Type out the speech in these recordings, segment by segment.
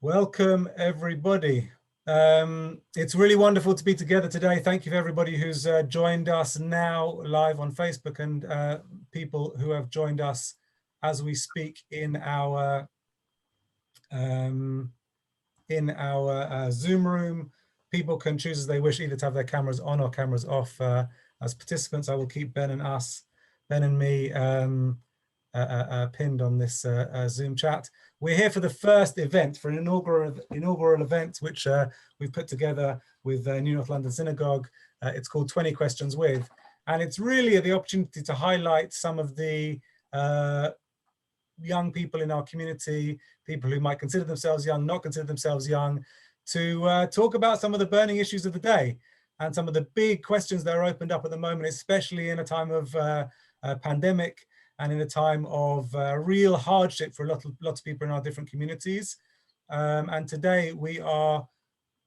Welcome, everybody. It's really wonderful to be together today. Thank you for everybody who's joined us now live on Facebook and people who have joined us as we speak in our Zoom room. People can choose as they wish, either to have their cameras on or cameras off. As participants, I will keep Ben and me pinned on this Zoom chat. We're here for the first event, for an inaugural event, which we've put together with New North London Synagogue. It's called 20 Questions With, and it's really the opportunity to highlight some of the young people in our community, people who might consider themselves young, not consider themselves young, to talk about some of the burning issues of the day and some of the big questions that are opened up at the moment, especially in a time of pandemic and in a time of real hardship for lots of people in our different communities. And today we are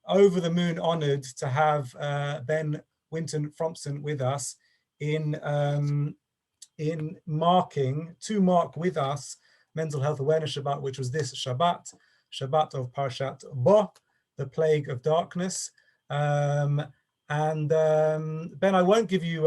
over the moon honored to have Ben Fromson with us in mark with us Mental Health Awareness Shabbat, which was this Shabbat of Parshat Bo, the plague of darkness. Ben, I won't give you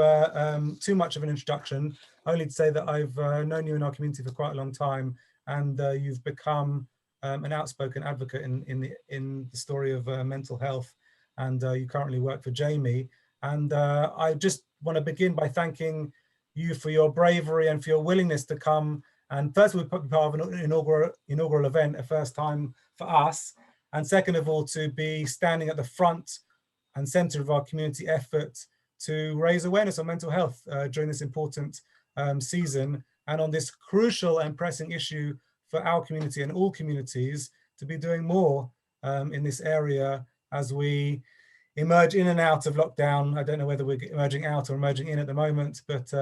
too much of an introduction, only to say that I've known you in our community for quite a long time, and you've become an outspoken advocate in the story of mental health, and you currently work for Jami. And I just want to begin by thanking you for your bravery and for your willingness to come. And first, we put part of an inaugural event, a first time for us. And second of all, to be standing at the front and center of our community effort to raise awareness on mental health during this important season, and on this crucial and pressing issue for our community and all communities to be doing more in this area as we emerge in and out of lockdown. I don't know whether we're emerging out or emerging in at the moment, but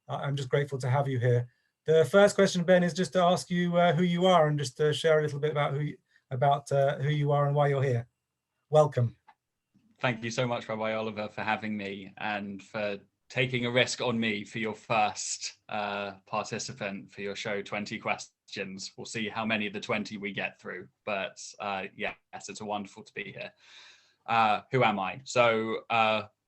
I'm just grateful to have you here. The first question, Ben, is just to ask you who you are and just to share a little bit about who you are and why you're here. Welcome. Thank you so much, Rabbi Oliver, for having me and for taking a risk on me for your first participant for your show, 20 Questions. We'll see how many of the 20 we get through, but yes, it's wonderful to be here. Who am I? So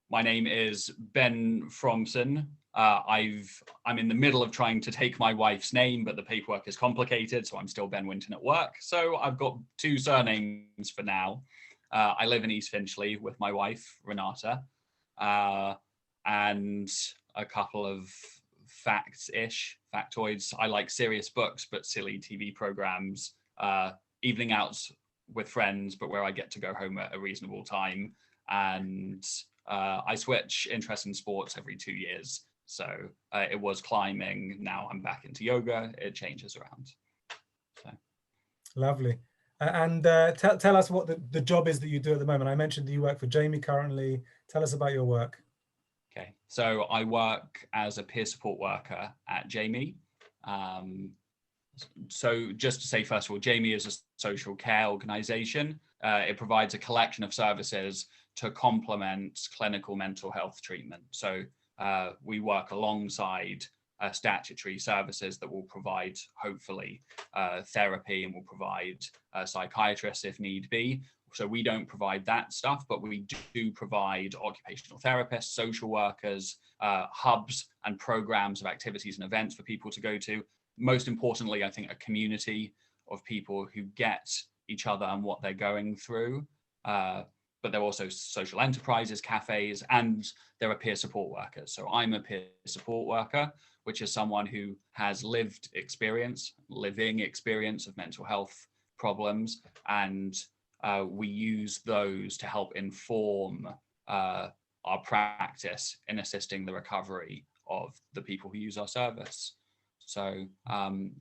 my name is Ben Fromson. I'm in the middle of trying to take my wife's name, but the paperwork is complicated, so I'm still Ben Winton at work. So I've got two surnames for now. I live in East Finchley with my wife, Renata, and a couple of factoids. I like serious books, but silly TV programs, evening outs with friends, but where I get to go home at a reasonable time. And I switch interest in sports every 2 years. So it was climbing, now I'm back into yoga, it changes around. So. Lovely. And tell us what the job is that you do at the moment. I mentioned that you work for Jami currently. Tell us about your work. Okay, so I work as a peer support worker at Jami. So just to say, first of all, Jami is a social care organisation. It provides a collection of services to complement clinical mental health treatment. So we work alongside statutory services that will provide, hopefully, therapy, and will provide psychiatrists if need be. So we don't provide that stuff, but we do provide occupational therapists, social workers, hubs and programs of activities and events for people to go to. Most importantly, I think a community of people who get each other and what they're going through. But there are also social enterprises, cafes, and there are peer support workers. So I'm a peer support worker, which is someone who has living experience of mental health problems, and we use those to help inform our practice in assisting the recovery of the people who use our service. So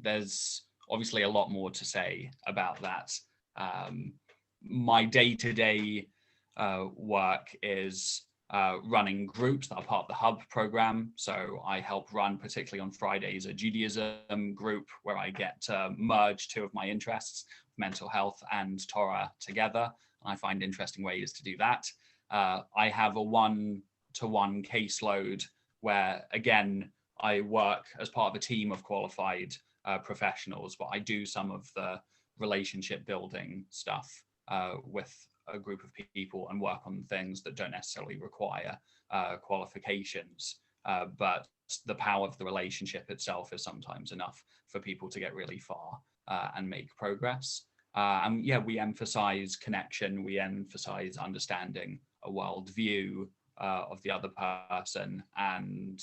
there's obviously a lot more to say about that. My day-to-day work is running groups that are part of the Hub program. So I help run, particularly on Fridays, a Judaism group where I get to merge two of my interests, mental health and Torah, together. I find interesting ways to do that. I have a one-to-one caseload where, again, I work as part of a team of qualified professionals, but I do some of the relationship building stuff with a group of people and work on things that don't necessarily require qualifications, but the power of the relationship itself is sometimes enough for people to get really far and make progress. And yeah, we emphasize connection, we emphasize understanding a worldview of the other person, and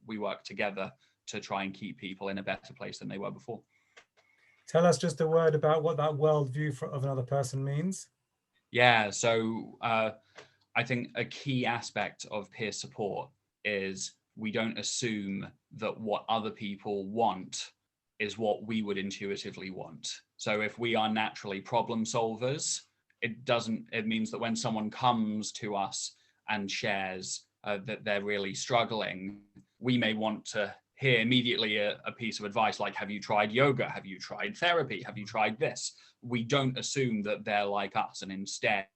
we work together to try and keep people in a better place than they were before. Tell us just a word about what that worldview of another person means. Yeah, so I think a key aspect of peer support is we don't assume that what other people want is what we would intuitively want. So if we are naturally problem solvers, it means that when someone comes to us and shares that they're really struggling, we may want to hear immediately a piece of advice like, have you tried yoga? Have you tried therapy? Have you tried this? We don't assume that they're like us, and instead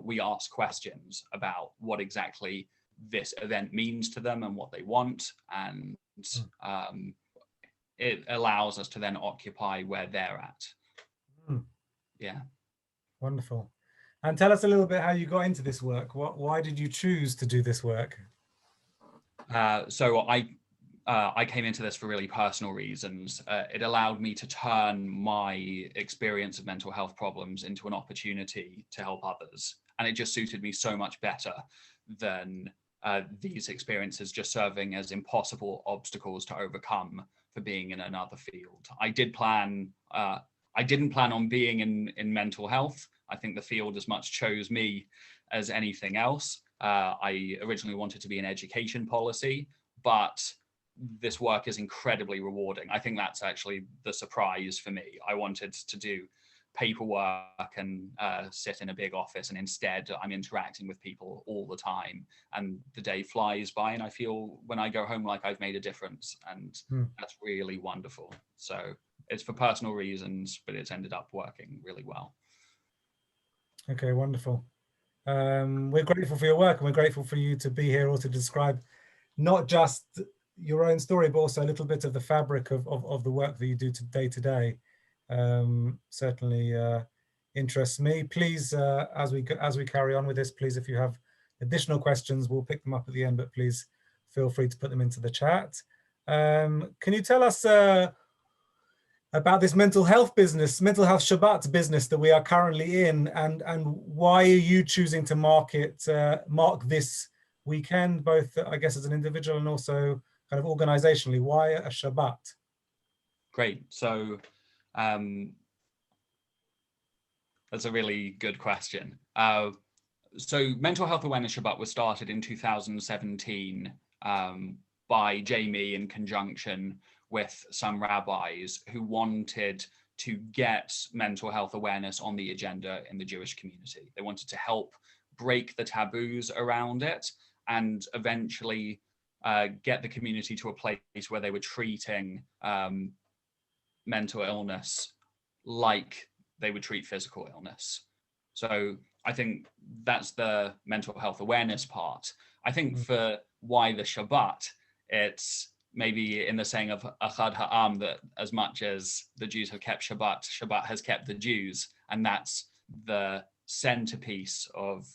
we ask questions about what exactly this event means to them and what they want, and it allows us to then occupy where they're at. Yeah. Wonderful. And tell us a little bit how you got into this work. Why did you choose to do this work? So I came into this for really personal reasons. It allowed me to turn my experience of mental health problems into an opportunity to help others. And it just suited me so much better than these experiences just serving as impossible obstacles to overcome for being in another field. I didn't plan on being in mental health. I think the field as much chose me as anything else. I originally wanted to be in education policy, but this work is incredibly rewarding. I think that's actually the surprise for me. I wanted to do paperwork and sit in a big office, and instead I'm interacting with people all the time, and the day flies by, and I feel when I go home like I've made a difference, and that's really wonderful. So it's for personal reasons, but it's ended up working really well. Okay, wonderful. We're grateful for your work, and we're grateful for you to be here or to describe not just your own story, but also a little bit of the fabric of the work that you do day to day. Certainly interests me. Please, as we carry on with this, please, if you have additional questions, we'll pick them up at the end, but please feel free to put them into the chat. Can you tell us about this mental health Shabbat business that we are currently in, and why are you choosing to mark this weekend, both I guess as an individual and also kind of organizationally? Why a Shabbat? Great. So that's a really good question. So Mental Health Awareness Shabbat was started in 2017 by Jami in conjunction with some rabbis who wanted to get mental health awareness on the agenda in the Jewish community. They wanted to help break the taboos around it and eventually get the community to a place where they were treating mental illness like they would treat physical illness. So I think that's the mental health awareness part. I think for why the Shabbat, it's maybe in the saying of Achad Ha'am, that as much as the Jews have kept Shabbat, Shabbat has kept the Jews, and that's the centerpiece of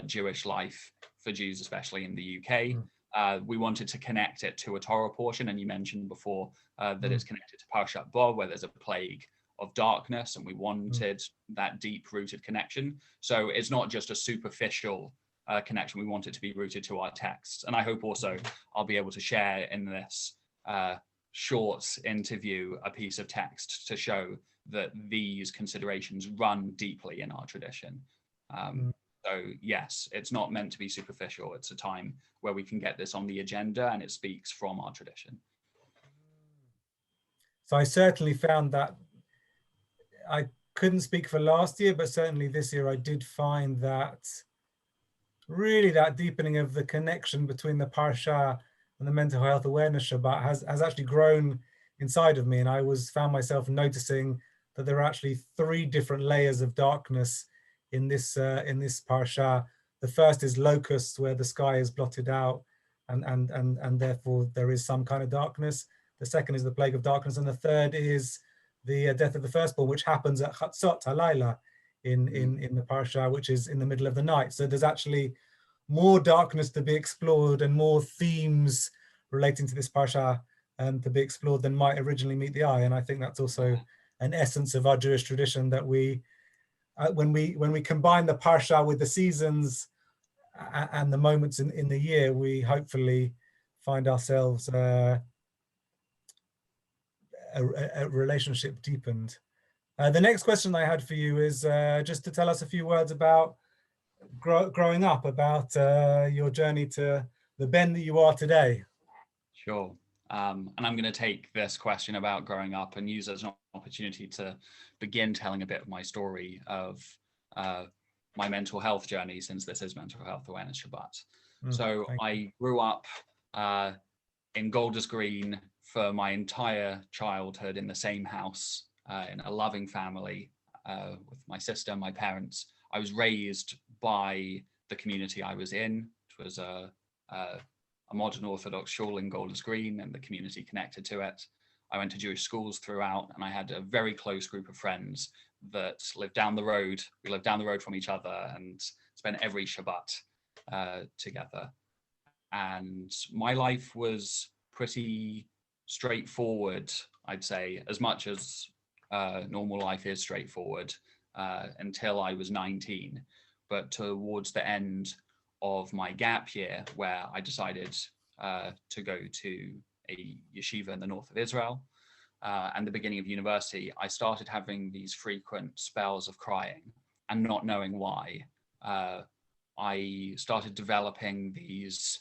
Jewish life for Jews, especially in the UK. We wanted to connect it to a Torah portion, and you mentioned before that it's connected to Parshat Bo, where there's a plague of darkness, and we wanted that deep-rooted connection. So it's not just a superficial connection. We want it to be rooted to our texts. And I hope also I'll be able to share in this short interview a piece of text to show that these considerations run deeply in our tradition. So yes, it's not meant to be superficial. It's a time where we can get this on the agenda, and it speaks from our tradition. So I certainly found that, I couldn't speak for last year, but certainly this year I did find that really that deepening of the connection between the Parsha and the Mental Health Awareness Shabbat has actually grown inside of me. And I found myself noticing that there are actually 3 different layers of darkness in this Parsha. The first is locusts, where the sky is blotted out, and therefore there is some kind of darkness. The second is the plague of darkness. And the third is the death of the firstborn, which happens at Chatzot Halayla in the parsha, which is in the middle of the night. So there's actually more darkness to be explored and more themes relating to this parsha to be explored than might originally meet the eye. And I think that's also an essence of our Jewish tradition, that we, when we combine the parsha with the seasons and the moments in the year, we hopefully find ourselves a relationship deepened. The next question I had for you is just to tell us a few words about growing up, about your journey to the Ben that you are today. Sure. And I'm going to take this question about growing up and use it as an opportunity to begin telling a bit of my story of my mental health journey, since this is Mental Health Awareness Shabbat. So I grew up in Golders Green for my entire childhood in the same house, in a loving family with my sister, my parents. I was raised by the community I was in, which was a modern Orthodox shul in Golders Green and the community connected to it. I went to Jewish schools throughout, and I had a very close group of friends that lived down the road. We lived down the road from each other and spent every Shabbat together. And my life was pretty straightforward, I'd say, as much as normal life is straightforward, until I was 19. But towards the end of my gap year, where I decided to go to a yeshiva in the north of Israel, and the beginning of university, I started having these frequent spells of crying and not knowing why. I started developing these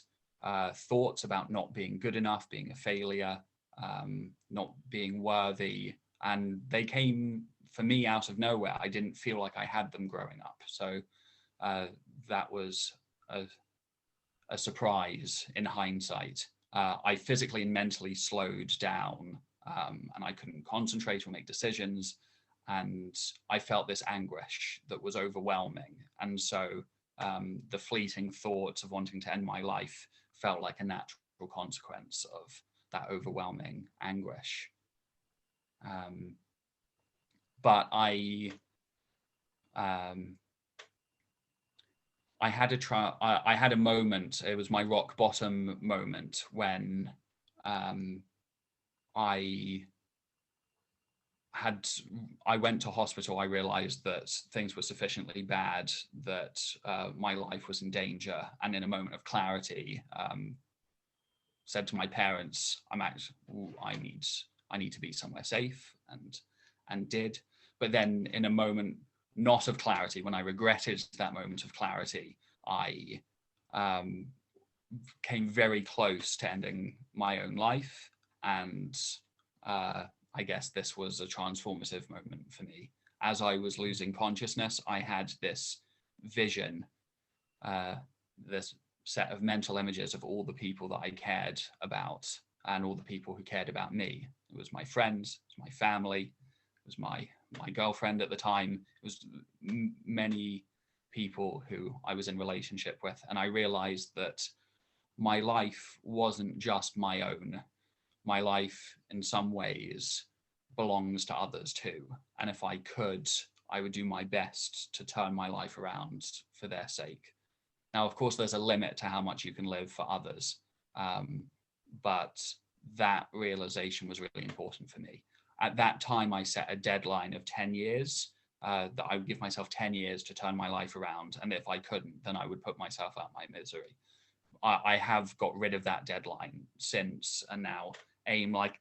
thoughts about not being good enough, being a failure, not being worthy, and they came for me out of nowhere. I didn't feel like I had them growing up. So that was a surprise in hindsight. I physically and mentally slowed down, and I couldn't concentrate or make decisions. And I felt this anguish that was overwhelming. And so the fleeting thoughts of wanting to end my life felt like a natural consequence of that overwhelming anguish. But I had a moment. It was my rock bottom moment when I went to hospital. I realized that things were sufficiently bad that my life was in danger, and in a moment of clarity, said to my parents, I need to be somewhere safe, and did. But then in a moment not of clarity, when I regretted that moment of clarity, I came very close to ending my own life. And I guess this was a transformative moment for me. As I was losing consciousness, I had this vision, this set of mental images of all the people that I cared about and all the people who cared about me. It was my friends, it was my family, it was my girlfriend at the time. It was many people who I was in relationship with. And I realized that my life wasn't just my own. My life in some ways belongs to others too. And if I could, I would do my best to turn my life around for their sake. Now, of course, there's a limit to how much you can live for others. But that realization was really important for me. At that time, I set a deadline of 10 years, that I would give myself 10 years to turn my life around. And if I couldn't, then I would put myself out my misery. I have got rid of that deadline since, and now aim, like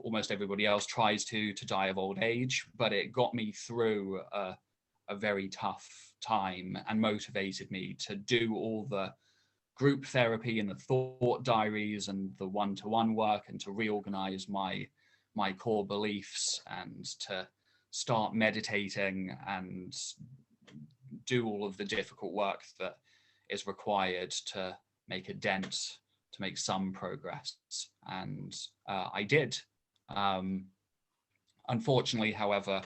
almost everybody else tries to die of old age. But it got me through a very tough time and motivated me to do all the group therapy and the thought diaries and the one-to-one work, and to reorganize my core beliefs, and to start meditating and do all of the difficult work that is required to make a dent, to make some progress. And I did. Unfortunately, however,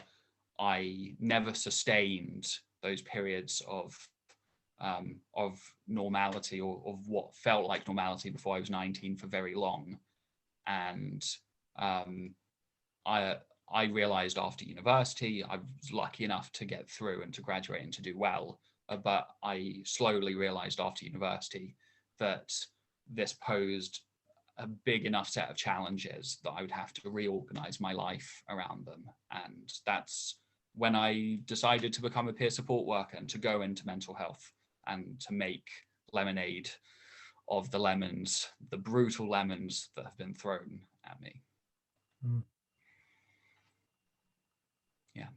I never sustained those periods of normality, or of what felt like normality before I was 19, for very long. And I realized after university, I was lucky enough to get through and to graduate and to do well. But I slowly realized after university that this posed a big enough set of challenges that I would have to reorganize my life around them. And that's when I decided to become a peer support worker and to go into mental health and to make lemonade of the lemons, the brutal lemons that have been thrown at me. Mm. Yeah.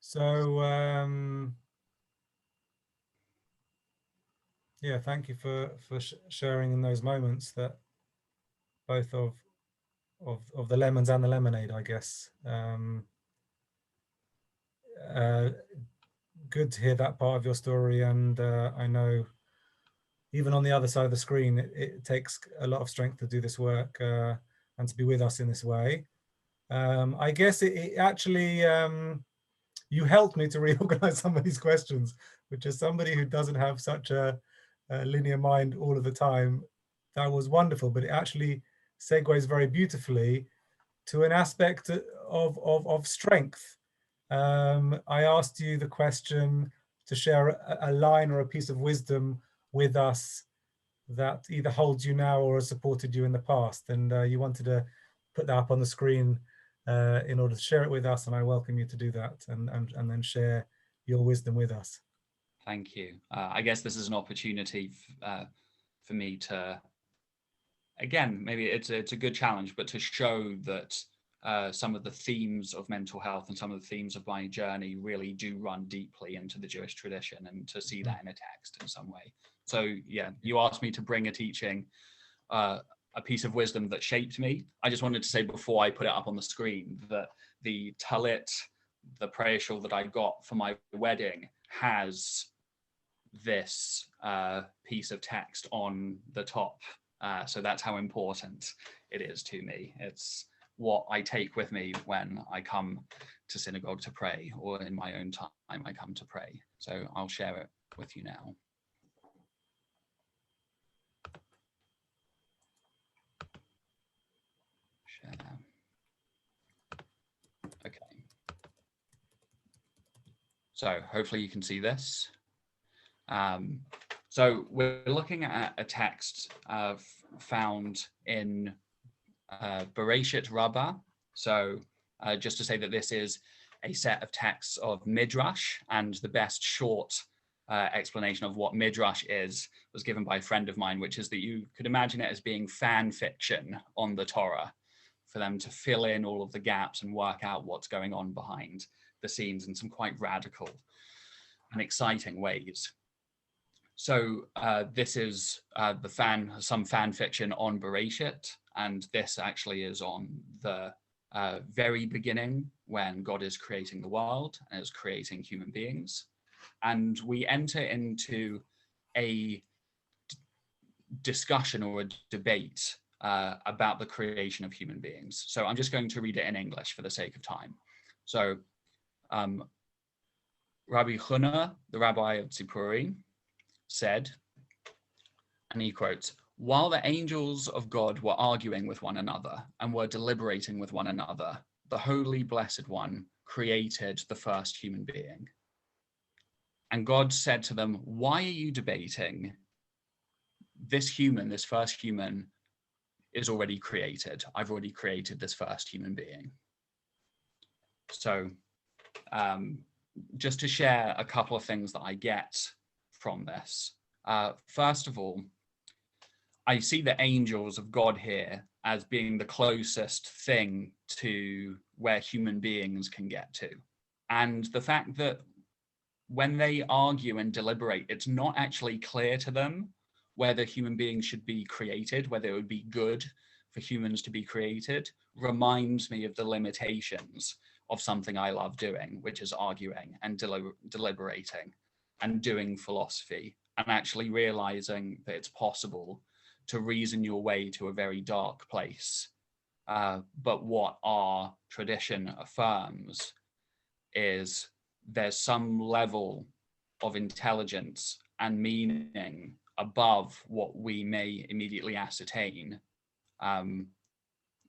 So, yeah, thank you for sharing in those moments, that both of the lemons and the lemonade, I guess. Good to hear that part of your story, and I know even on the other side of the screen, it takes a lot of strength to do this work and to be with us in this way. I guess it actually, you helped me to reorganize some of these questions, which is somebody who doesn't have such a linear mind all of the time. That was wonderful, but it actually segues very beautifully to an aspect of strength. I asked you the question to share a line or a piece of wisdom with us that either holds you now or has supported you in the past. And you wanted to put that up on the screen in order to share it with us. And I welcome you to do that and then share your wisdom with us. Thank you. I guess this is an opportunity for me to, again, maybe it's a good challenge, but to show that some of the themes of mental health and some of the themes of my journey really do run deeply into the Jewish tradition, and to see that in a text in some way. So yeah, you asked me to bring a teaching, a piece of wisdom that shaped me. I just wanted to say before I put it up on the screen that the talit, the prayer shawl that I got for my wedding, has this piece of text on the top. So that's how important it is to me. It's what I take with me when I come to synagogue to pray, or in my own time I come to pray. So I'll share it with you now. Share. Okay. So hopefully you can see this. So we're looking at a text found in Bereshit Rabbah. So just to say that this is a set of texts of Midrash, and the best short explanation of what Midrash is was given by a friend of mine, which is that you could imagine it as being fan fiction on the Torah, for them to fill in all of the gaps and work out what's going on behind the scenes in some quite radical and exciting ways. So this is some fan fiction on Bereshit, and this actually is on the very beginning, when God is creating the world and is creating human beings. And we enter into a discussion or a debate about the creation of human beings. So I'm just going to read it in English for the sake of time. So Rabbi Huna, the rabbi of Tzipori, said, and he quotes, "While the angels of God were arguing with one another and were deliberating with one another, the Holy Blessed One created the first human being. And God said to them, 'Why are you debating? This human, this first human, is already created. I've already created this first human being.'" So just to share a couple of things that I get from this. First of all, I see the angels of God here as being the closest thing to where human beings can get to. And the fact that when they argue and deliberate, it's not actually clear to them whether human beings should be created, whether it would be good for humans to be created, reminds me of the limitations of something I love doing, which is arguing and deliberating and doing philosophy, and actually realizing that it's possible to reason your way to a very dark place. But what our tradition affirms is there's some level of intelligence and meaning above what we may immediately ascertain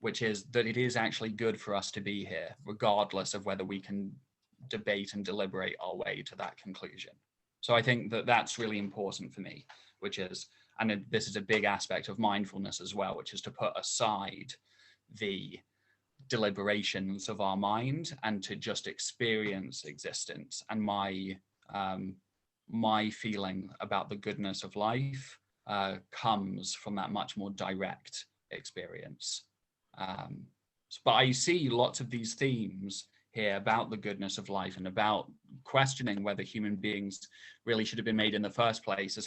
which is that it is actually good for us to be here, regardless of whether we can debate and deliberate our way to that conclusion. So I think that that's really important for me, which is, and this is a big aspect of mindfulness as well, which is to put aside the deliberations of our mind and to just experience existence. And my feeling about the goodness of life comes from that much more direct experience. But I see lots of these themes here about the goodness of life and about questioning whether human beings really should have been made in the first place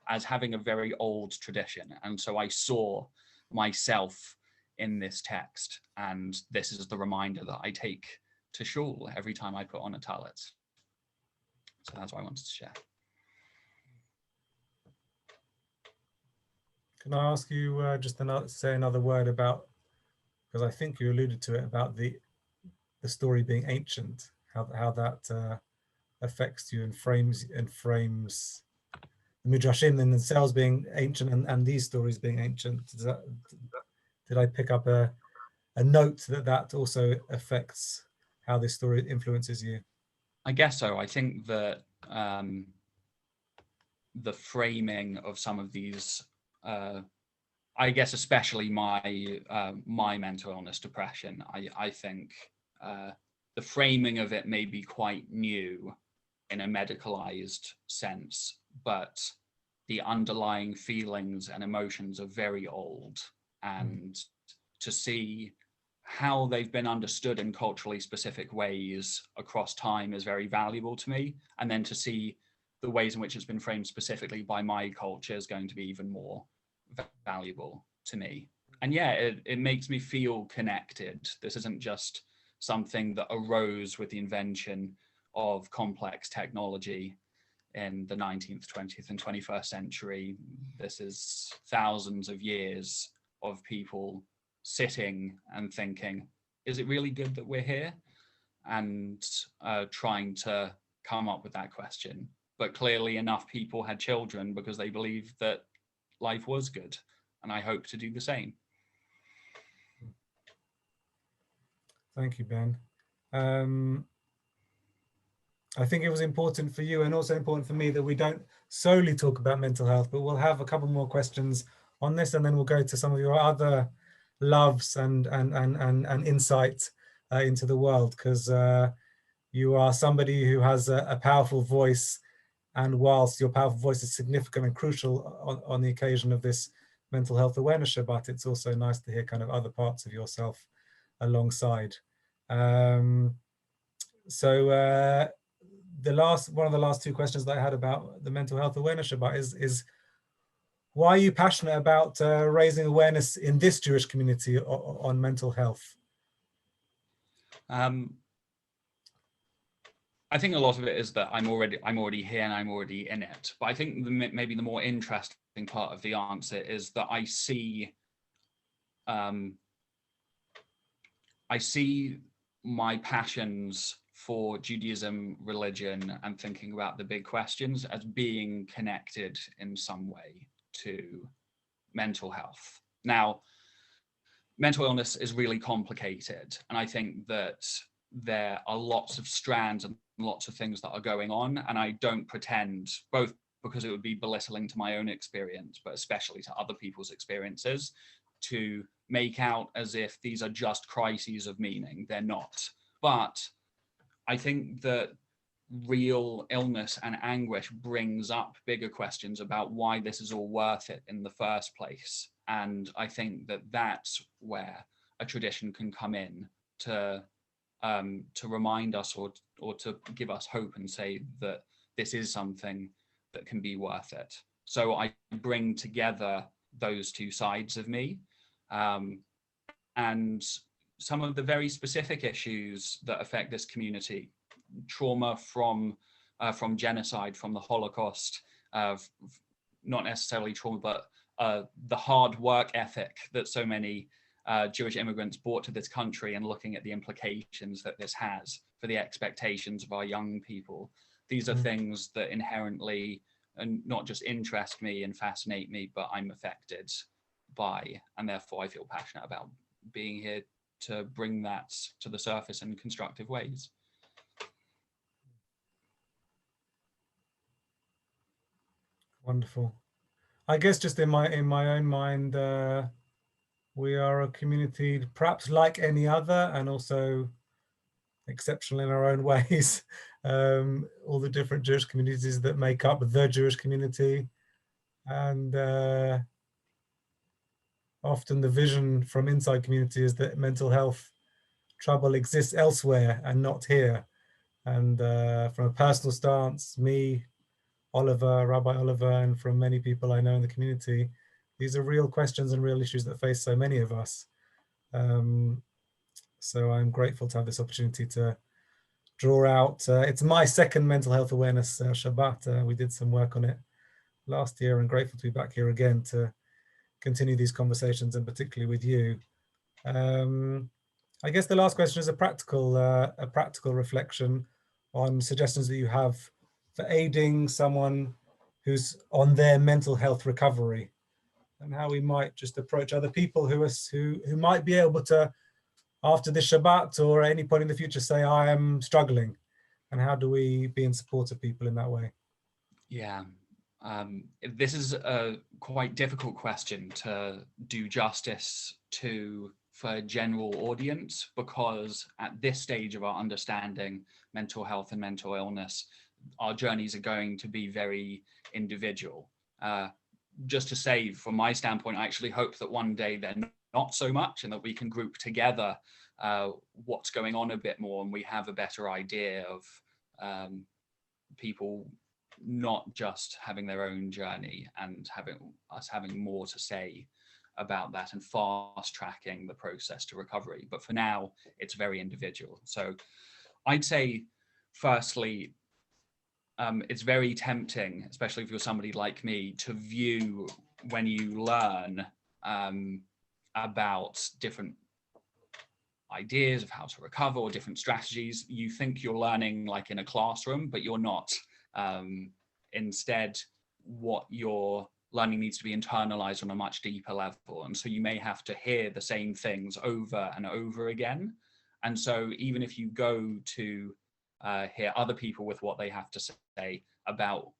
as having a very old tradition. And so I saw myself in this text, and this is the reminder that I take to shul every time I put on a talit. So that's what I wanted to share. Can I ask you just say another word about, because I think you alluded to it, about the story being ancient, how that affects you and frames the midrashim in themselves being ancient and these stories being ancient. Did I pick up a note that also affects how this story influences you? I guess so. I think that the framing of some of these, I guess especially my mental illness, depression, I think the framing of it may be quite new in a medicalized sense, but the underlying feelings and emotions are very old. And to see how they've been understood in culturally specific ways across time is very valuable to me. And then to see the ways in which it's been framed specifically by my culture is going to be even more valuable to me. And yeah, it makes me feel connected. This isn't just something that arose with the invention of complex technology in the 19th, 20th, and 21st century. This is thousands of years of people sitting and thinking, is it really good that we're here? And trying to come up with that question. But clearly enough people had children because they believed that life was good. And I hope to do the same. Thank you, Ben. I think it was important for you and also important for me that we don't solely talk about mental health, but we'll have a couple more questions on this, and then we'll go to some of your other loves and insight into the world, because you are somebody who has a powerful voice, and whilst your powerful voice is significant and crucial on the occasion of this Mental Health Awareness Shabbat, it's also nice to hear kind of other parts of yourself alongside. So one of the last two questions that I had about the Mental Health Awareness Shabbat is why are you passionate about raising awareness in this Jewish community on mental health? I think a lot of it is that I'm already here and I'm already in it. But I think maybe the more interesting part of the answer is that I see my passions for Judaism, religion, and thinking about the big questions as being connected in some way to mental health. Now, mental illness is really complicated, and I think that there are lots of strands and lots of things that are going on, and I don't pretend, both because it would be belittling to my own experience, but especially to other people's experiences, to make out as if these are just crises of meaning. They're not. But I think that real illness and anguish brings up bigger questions about why this is all worth it in the first place. And I think that that's where a tradition can come in to remind us or to give us hope and say that this is something that can be worth it. So I bring together those two sides of me, and some of the very specific issues that affect this community, trauma from genocide, from the Holocaust, not necessarily trauma, but the hard work ethic that so many Jewish immigrants brought to this country, and looking at the implications that this has for the expectations of our young people. These are things that inherently and not just interest me and fascinate me, but I'm affected by, and therefore I feel passionate about being here to bring that to the surface in constructive ways. Wonderful. I guess just in my own mind, we are a community perhaps like any other, and also exceptional in our own ways. All the different Jewish communities that make up the Jewish community, and often the vision from inside community is that mental health trouble exists elsewhere and not here. And from a personal stance, me, Oliver, Rabbi Oliver, and from many people I know in the community, these are real questions and real issues that face so many of us. So I'm grateful to have this opportunity to draw out. It's my second Mental Health Awareness Shabbat. We did some work on it last year, and grateful to be back here again to continue these conversations, and particularly with you. I guess the last question is a practical reflection on suggestions that you have for aiding someone who's on their mental health recovery, and how we might just approach other people who might be able to, after this Shabbat or at any point in the future, say, I am struggling, and how do we be in support of people in that way? Yeah, this is a quite difficult question to do justice to for a general audience, because at this stage of our understanding mental health and mental illness, our journeys are going to be very individual. Just to say, from my standpoint, I actually hope that one day they're not so much, and that we can group together what's going on a bit more, and we have a better idea of people not just having their own journey, and having more to say about that, and fast tracking the process to recovery. But for now, it's very individual. So I'd say, firstly, it's very tempting, especially if you're somebody like me, to view, when you learn about different ideas of how to recover or different strategies, you think you're learning like in a classroom, but you're not. Instead, what you're learning needs to be internalized on a much deeper level. And so you may have to hear the same things over and over again. And so even if you go to hear other people with what they have to say about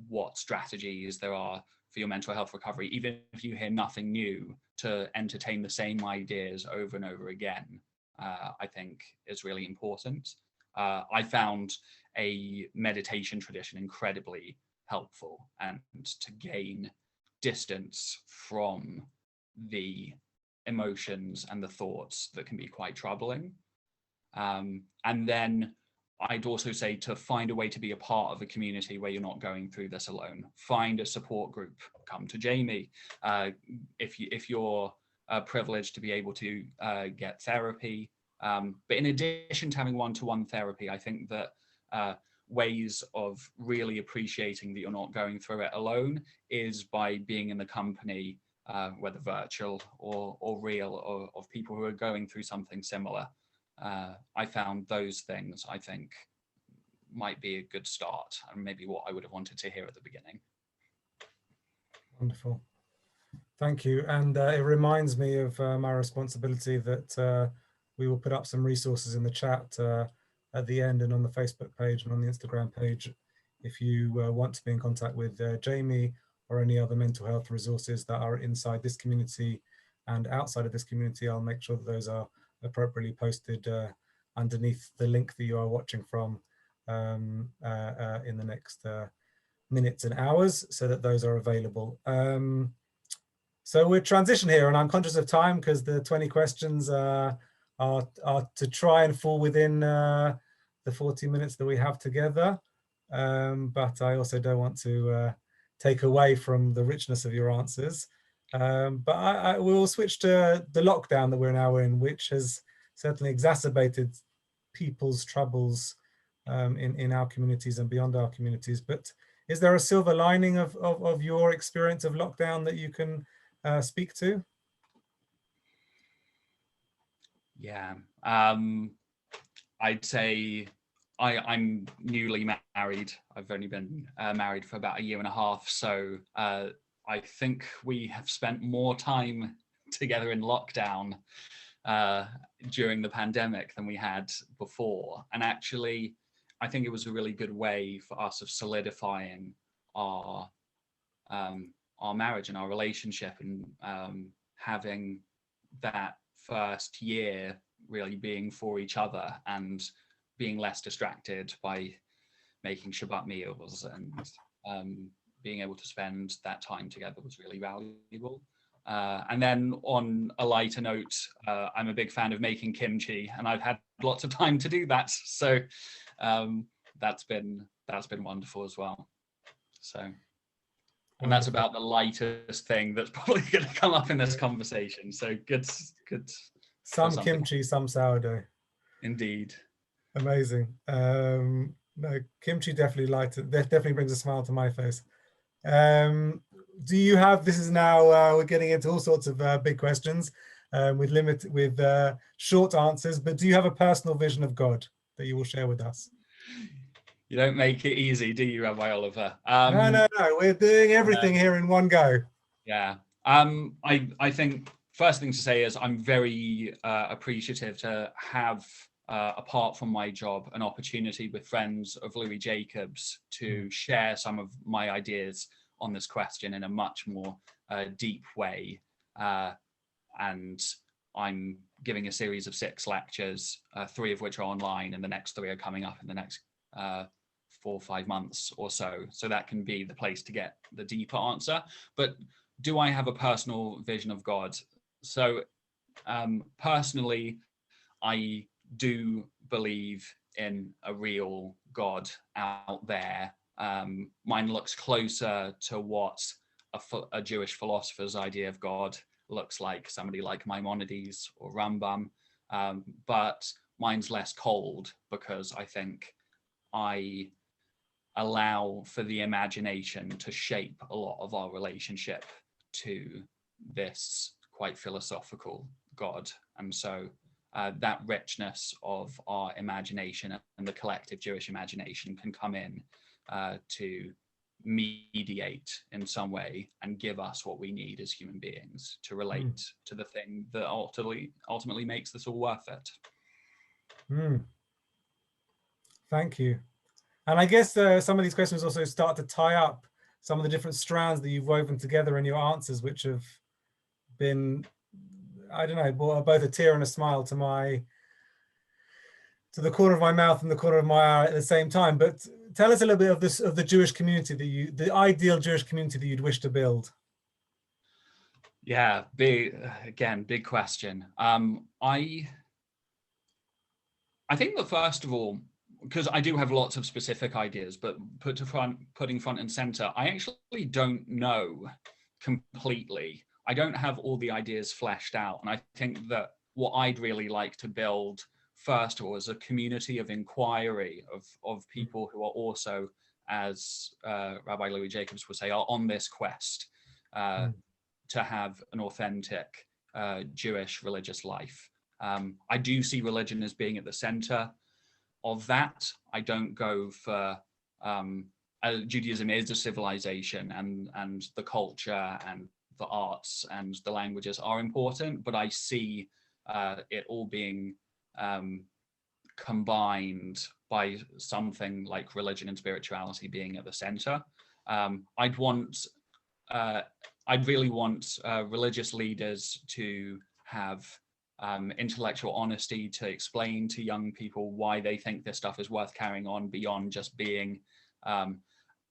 what strategies there are for your mental health recovery, even if you hear nothing new, to entertain the same ideas over and over again, I think is really important. I found a meditation tradition incredibly helpful, and to gain distance from the emotions and the thoughts that can be quite troubling. And then I'd also say to find a way to be a part of a community where you're not going through this alone. Find a support group. Come to Jami. If you're privileged to be able to get therapy. But in addition to having one-to-one therapy, I think that ways of really appreciating that you're not going through it alone is by being in the company, whether virtual or real, of people who are going through something similar. I found those things, I think, might be a good start, and maybe what I would have wanted to hear at the beginning. Wonderful. Thank you. And it reminds me of my responsibility that we will put up some resources in the chat at the end, and on the Facebook page and on the Instagram page, if you want to be in contact with Jami or any other mental health resources that are inside this community and outside of this community. I'll make sure that those are appropriately posted underneath the link that you are watching from in the next minutes and hours, so that those are available. So we're transition here, and I'm conscious of time because the 20 questions are to try and fall within the 40 minutes that we have together. But I also don't want to take away from the richness of your answers. But I will switch to the lockdown that we're now in, which has certainly exacerbated people's troubles in our communities and beyond our communities. But is there a silver lining of your experience of lockdown that you can speak to? Yeah, I'd say I'm newly married. I've only been married for about 1.5 years. So I think we have spent more time together in lockdown during the pandemic than we had before. And actually, I think it was a really good way for us of solidifying our marriage and our relationship, and having that first year really being for each other and being less distracted by making Shabbat meals, and being able to spend that time together was really valuable. And then on a lighter note, I'm a big fan of making kimchi, and I've had lots of time to do that. So that's been wonderful as well. So, and that's about the lightest thing that's probably going to come up in this conversation. So good. Some kimchi, some sourdough. Indeed. Amazing. No, kimchi definitely brings a smile to my face. Do you have, this is now, we're getting into all sorts of big questions with short answers, but do you have a personal vision of God that you will share with us? You don't make it easy, do you, Rabbi Oliver? No, we're doing everything here in one go. Yeah. I think first thing to say is I'm very appreciative to have, apart from my job, an opportunity with friends of Louis Jacobs to share some of my ideas on this question in a much more deep way. And I'm giving a series of 6 lectures, 3 of which are online, and the next 3 are coming up in the next 4 or 5 months or so. So that can be the place to get the deeper answer. But do I have a personal vision of God? So personally, I do believe in a real God out there. Mine looks closer to what a Jewish philosopher's idea of God looks like, somebody like Maimonides or Rambam, but mine's less cold, because I think I allow for the imagination to shape a lot of our relationship to this quite philosophical God. And so that richness of our imagination and the collective Jewish imagination can come in to mediate in some way and give us what we need as human beings to relate to the thing that ultimately makes this all worth it. Thank you. And I guess some of these questions also start to tie up some of the different strands that you've woven together in your answers, which have been, I don't know, both a tear and a smile to the corner of my mouth and the corner of my eye at the same time. But tell us a little bit of the Jewish community the ideal Jewish community that you'd wish to build. Yeah, big question. I think that first of all, because I do have lots of specific ideas, but putting front and center, I actually don't know completely. I don't have all the ideas fleshed out. And I think that what I'd really like to build, first of all, is a community of inquiry of people who are also, as Rabbi Louis Jacobs would say, are on this quest to have an authentic Jewish religious life. I do see religion as being at the center of that. I don't go for Judaism is a civilization, and the culture and the arts and the languages are important, but I see it all being combined by something like religion and spirituality being at the center. I'd really want religious leaders to have intellectual honesty to explain to young people why they think this stuff is worth carrying on beyond just being an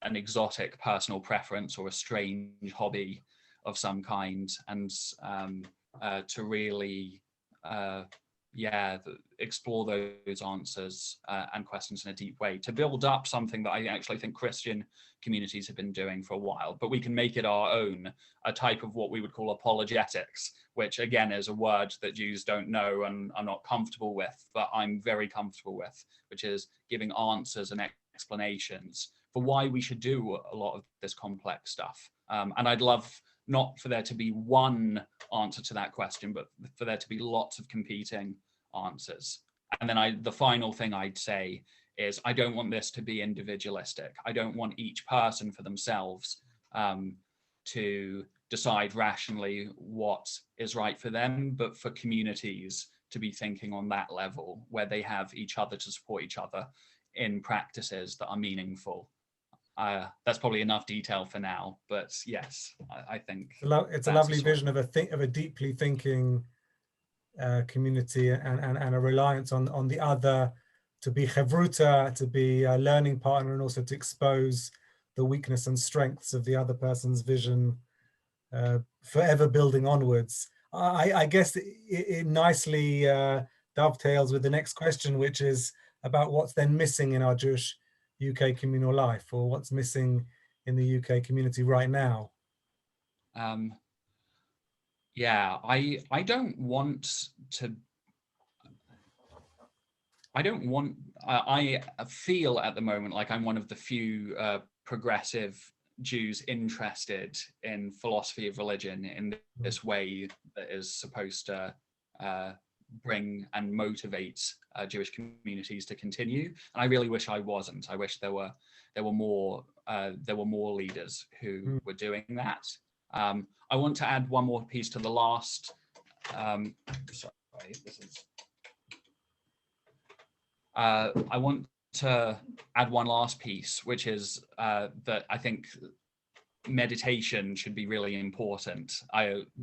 exotic personal preference or a strange hobby of some kind, and to really explore those answers and questions in a deep way, to build up something that I actually think Christian communities have been doing for a while, but we can make it our own, a type of what we would call apologetics, which again is a word that Jews don't know and are not comfortable with, but I'm very comfortable with, which is giving answers and explanations for why we should do a lot of this complex stuff. And I'd love not for there to be one answer to that question, but for there to be lots of competing answers. And then the final thing I'd say is I don't want this to be individualistic. I don't want each person for themselves to decide rationally what is right for them, but for communities to be thinking on that level where they have each other to support each other in practices that are meaningful. That's probably enough detail for now, but yes, I think it's a lovely vision of a deeply thinking community, and a reliance on the other to be chevruta, to be a learning partner, and also to expose the weakness and strengths of the other person's vision, forever building onwards. I guess it nicely dovetails with the next question, which is about what's then missing in our Jewish UK communal life, or what's missing in the UK community right now. Yeah, I don't want to. I feel at the moment like I'm one of the few progressive Jews interested in philosophy of religion in this way that is supposed to bring and motivate Jewish communities to continue. And I really wish I wasn't. I wish there were more leaders who were doing that. I want to add one more piece to the last. Sorry, this is. I want to add one last piece, which is that I think meditation should be really important.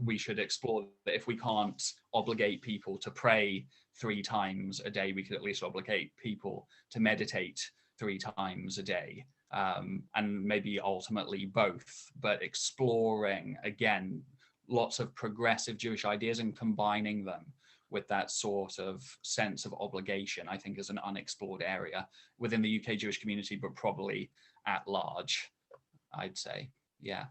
We should explore that if we can't obligate people to pray 3 times a day, we could at least obligate people to meditate 3 times a day, and maybe ultimately both, but exploring, again, lots of progressive Jewish ideas and combining them with that sort of sense of obligation, I think is an unexplored area within the UK Jewish community, but probably at large, I'd say. Yeah.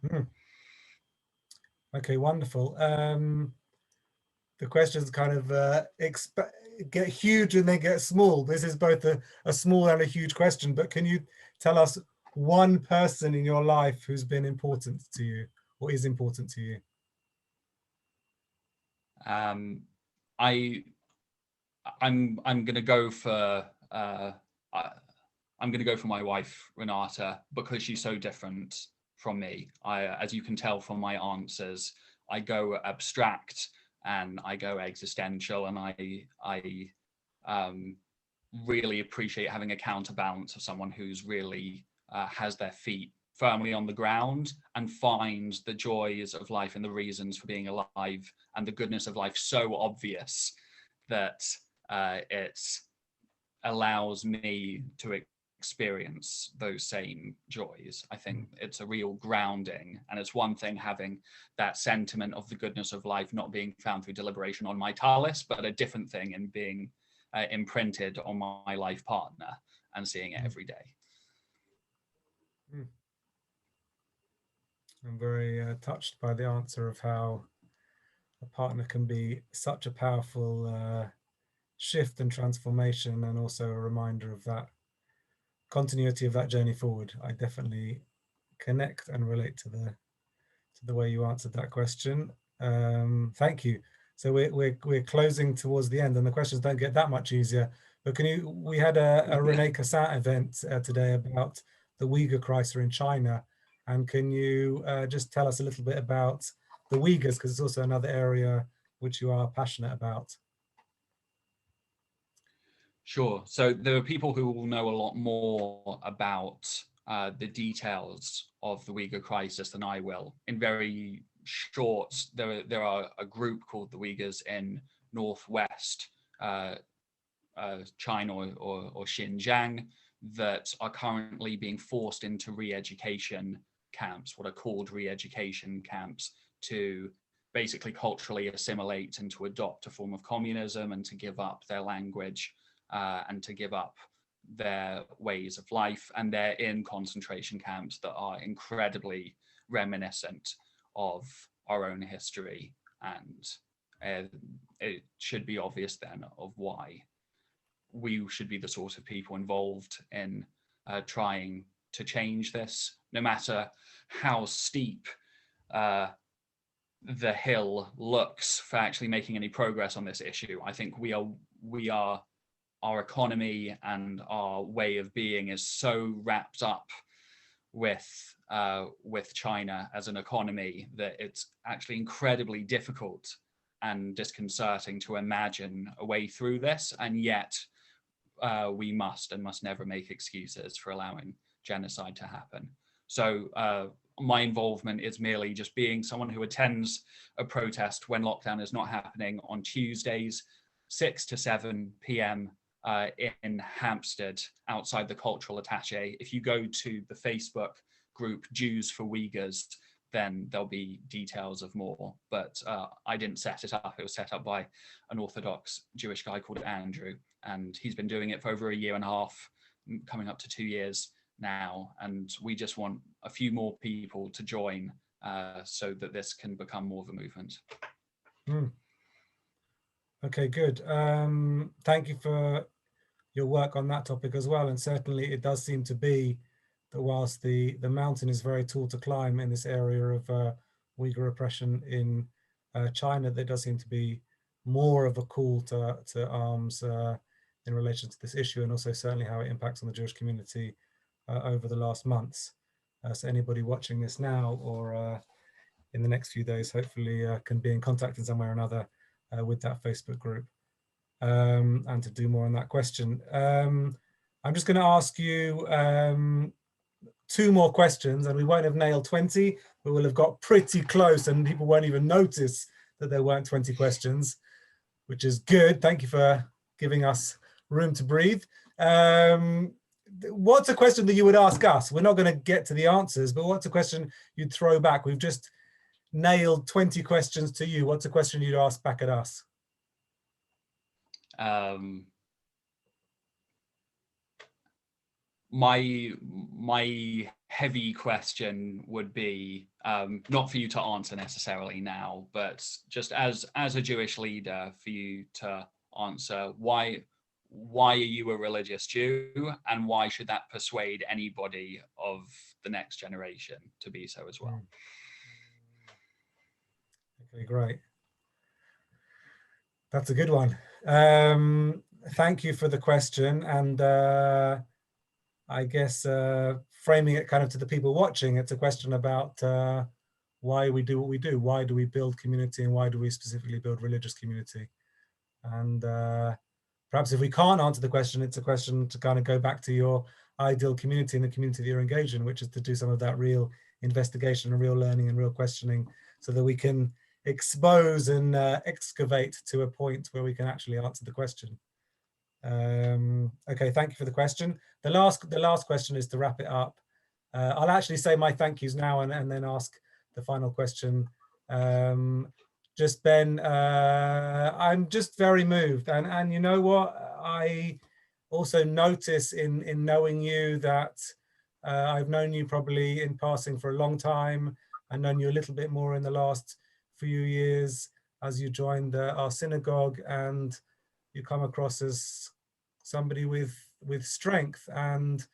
Okay, wonderful. The questions kind of get huge and they get small. This is both a small and a huge question, but can you tell us one person in your life who's been important to you or is important to you? I'm gonna go for I'm gonna go for my wife Renata, because she's so different from me. As you can tell from my answers, I go abstract and I go existential, and I really appreciate having a counterbalance of someone who's really has their feet firmly on the ground and finds the joys of life and the reasons for being alive and the goodness of life so obvious that it allows me to experience those same joys. I think it's a real grounding, and it's one thing having that sentiment of the goodness of life not being found through deliberation on my talus, but a different thing in being imprinted on my life partner and seeing it every day. I'm very touched by the answer of how a partner can be such a powerful shift and transformation, and also a reminder of that continuity of that journey forward. I definitely connect and relate to the way you answered that question. Thank you. So we're closing towards the end, and the questions don't get that much easier. But we had a René Cassin event today about the Uyghur Crisis in China, and can you just tell us a little bit about the Uyghurs, because it's also another area which you are passionate about? Sure. So there are people who will know a lot more about the details of the Uyghur Crisis than I will. In very short, there are a group called the Uyghurs in northwest China or Xinjiang that are currently being forced into re-education camps, what are called re-education camps, to basically culturally assimilate and to adopt a form of communism and to give up their language and to give up their ways of life. And they're in concentration camps that are incredibly reminiscent of our own history. And it should be obvious then of why we should be the sort of people involved in trying to change this, no matter how steep the hill looks for actually making any progress on this issue. I think we are our economy and our way of being is so wrapped up with with China as an economy that it's actually incredibly difficult and disconcerting to imagine a way through this, and yet we must never make excuses for allowing genocide to happen. So my involvement is merely just being someone who attends a protest when lockdown is not happening on Tuesdays, 6 to 7 p.m. In Hampstead, outside the cultural attaché. If you go to the Facebook group Jews for Uyghurs, then there'll be details of more. But I didn't set it up. It was set up by an Orthodox Jewish guy called Andrew, and he's been doing it for over 1.5 years, coming up to 2 years now. And we just want a few more people to join so that this can become more of a movement. Okay, good. Thank you for your work on that topic as well. And certainly it does seem to be that whilst the mountain is very tall to climb in this area of Uyghur oppression in China, there does seem to be more of a call to arms in relation to this issue, and also certainly how it impacts on the Jewish community over the last months. So anybody watching this now or in the next few days, hopefully can be in contact in some way or another with that Facebook group. And to do more on that question. I'm just going to ask you 2 more questions, and we won't have nailed 20, but we'll have got pretty close and people won't even notice that there weren't 20 questions, which is good. Thank you for giving us room to breathe. What's a question that you would ask us? We're not going to get to the answers, but what's a question you'd throw back? We've just nailed 20 questions to you. What's a question you'd ask back at us? My heavy question would be not for you to answer necessarily now, but just as a Jewish leader, for you to answer why are you a religious Jew, and why should that persuade anybody of the next generation to be so as well? Okay, great. That's a good one. Thank you for the question. And I guess framing it kind of to the people watching, it's a question about why we do what we do. Why do we build community, and why do we specifically build religious community? And perhaps if we can't answer the question, it's a question to kind of go back to your ideal community and the community that you're engaged in, which is to do some of that real investigation and real learning and real questioning, so that we can expose and excavate to a point where we can actually answer the question. Okay, thank you for the question. The last question is to wrap it up. I'll actually say my thank yous now and then ask the final question. Just Ben, I'm just very moved, and you know what, I also notice in knowing you that I've known you probably in passing for a long time. I've known you a little bit more in the last few years as you joined our synagogue, and you come across as somebody with strength, and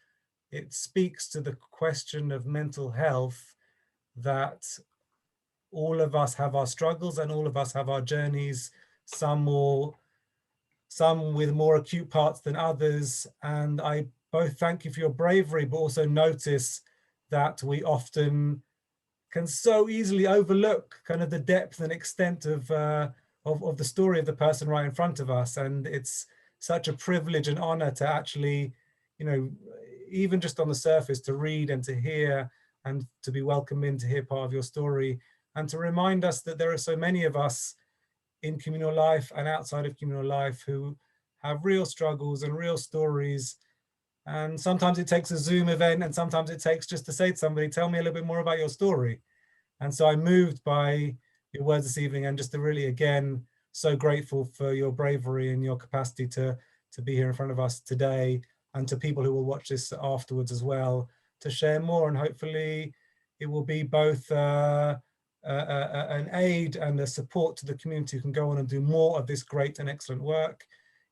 it speaks to the question of mental health, that all of us have our struggles and all of us have our journeys, some with more acute parts than others. And I both thank you for your bravery, but also notice that we often can so easily overlook kind of the depth and extent of the story of the person right in front of us. And it's such a privilege and honor to actually, you know, even just on the surface, to read and to hear and to be welcomed in to hear part of your story, and to remind us that there are so many of us in communal life and outside of communal life who have real struggles and real stories. And sometimes it takes a Zoom event, and sometimes it takes just to say to somebody, tell me a little bit more about your story. And so I'm moved by your words this evening, and just to really, again, so grateful for your bravery and your capacity to be here in front of us today, and to people who will watch this afterwards as well, to share more. And hopefully it will be both an aid and a support to the community who can go on and do more of this great and excellent work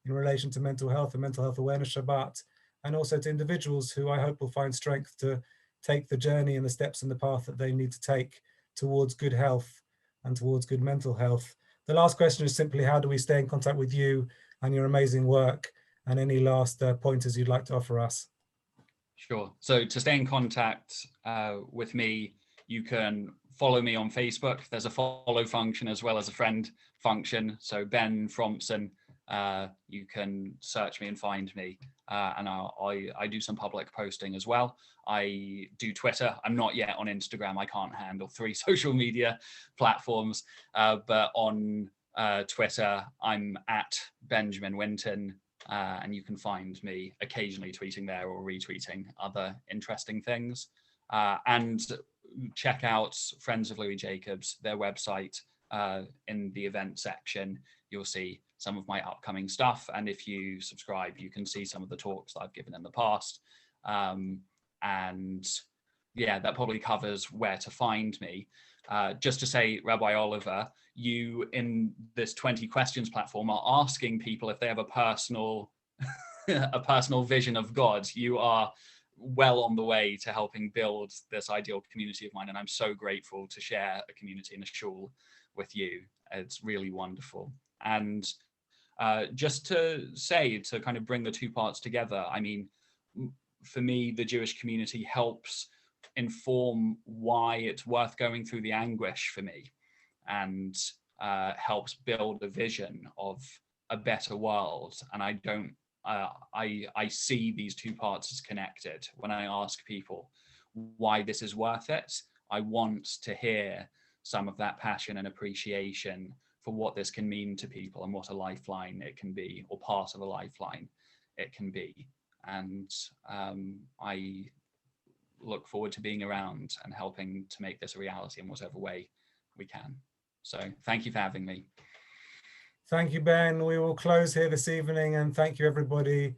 in relation to mental health and Mental Health Awareness Shabbat, and also to individuals who I hope will find strength to take the journey and the steps and the path that they need to take towards good health and towards good mental health. The last question is simply, how do we stay in contact with you and your amazing work, and any last pointers you'd like to offer us? Sure. So to stay in contact with me, you can follow me on Facebook. There's a follow function as well as a friend function. So Ben Fromson, you can search me and find me. And I do some public posting as well. I do Twitter. I'm not yet on Instagram. I can't handle 3 social media platforms. But on Twitter, I'm at Benjamin Winton. And you can find me occasionally tweeting there or retweeting other interesting things. And check out Friends of Louis Jacobs, their website. In the event section, you'll see some of my upcoming stuff. And if you subscribe, you can see some of the talks that I've given in the past. And yeah, that probably covers where to find me. Just to say, Rabbi Oliver, you in this 20 questions platform are asking people if they have a personal vision of God. You are well on the way to helping build this ideal community of mine, and I'm so grateful to share a community in a shul with you. It's really wonderful. And just to say, to kind of bring the 2 parts together, I mean, for me, the Jewish community helps inform why it's worth going through the anguish for me, and helps build a vision of a better world. And I see these 2 parts as connected. When I ask people why this is worth it, I want to hear some of that passion and appreciation for what this can mean to people and what a lifeline it can be, or part of a lifeline it can be. And I look forward to being around and helping to make this a reality in whatever way we can. So thank you for having me. Thank you, Ben. We will close here this evening, and thank you, everybody.